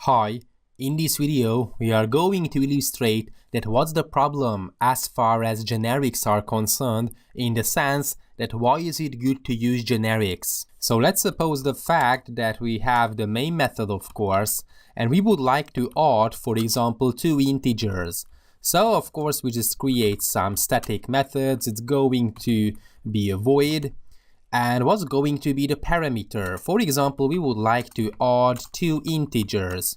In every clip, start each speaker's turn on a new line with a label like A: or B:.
A: Hi, in this video we are going to illustrate that what's the problem as far as generics are concerned, in the sense that why is it good to use generics. So let's suppose the fact that we have the main method, of course, and we would like to add, for example, two integers. So of course we just create some static methods. It's going to be a void. And what's going to be the parameter? For example, we would like to add two integers.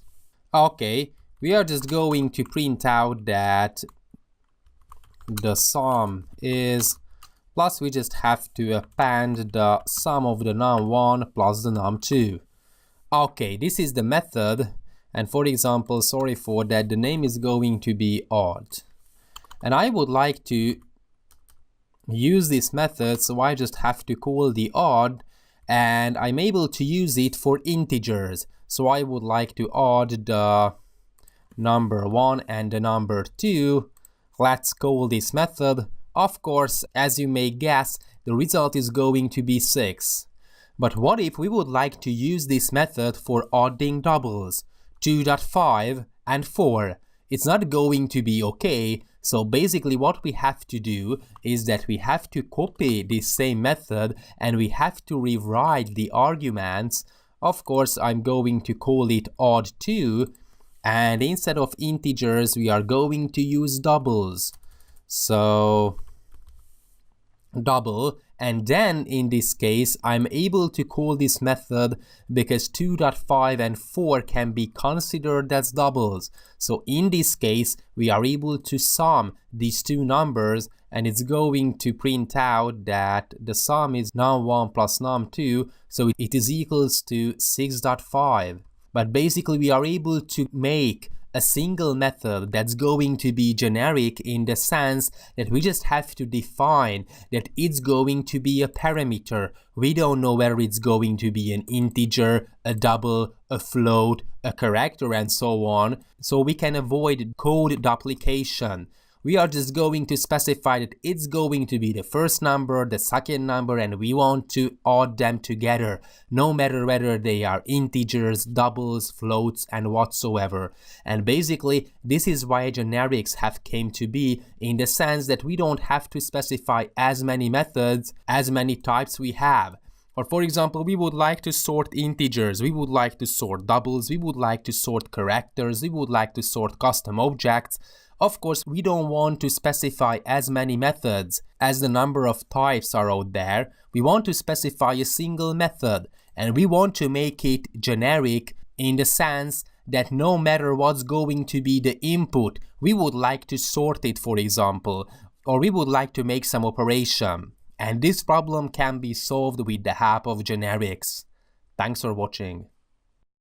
A: Okay, we are just going to print out that the sum is, plus we just have to append the sum of the num1 plus the num2. Okay, this is the method, and for example, sorry for that, the name is going to be add. And I would like to use this method, so I just have to call the add, and I'm able to use it for integers. So I would like to add the number 1 and the number 2. Let's call this method. Of course, as you may guess, the result is going to be 6. But what if we would like to use this method for adding doubles? 2.5 and 4. It's not going to be okay. So basically what we have to do is that we have to copy this same method and we have to rewrite the arguments. Of course, I'm going to call it add2, and instead of integers we are going to use doubles. So double, and then in this case I'm able to call this method because 2.5 and 4 can be considered as doubles. So in this case we are able to sum these two numbers, and it's going to print out that the sum is num1 plus num2, so it is equals to 6.5. But basically we are able to make a single method that's going to be generic, in the sense that we just have to define that it's going to be a parameter. We don't know whether it's going to be an integer, a double, a float, a character, and so on. So we can avoid code duplication. We are just going to specify that it's going to be the first number, the second number, and we want to add them together, no matter whether they are integers, doubles, floats, and whatsoever. And basically, this is why generics have came to be, in the sense that we don't have to specify as many methods, as many types we have. Or for example, we would like to sort integers, we would like to sort doubles, we would like to sort characters, we would like to sort custom objects. Of course, we don't want to specify as many methods as the number of types are out there. We want to specify a single method, and we want to make it generic, in the sense that no matter what's going to be the input, we would like to sort it, for example, or we would like to make some operation. And this problem can be solved with the help of generics. Thanks for watching.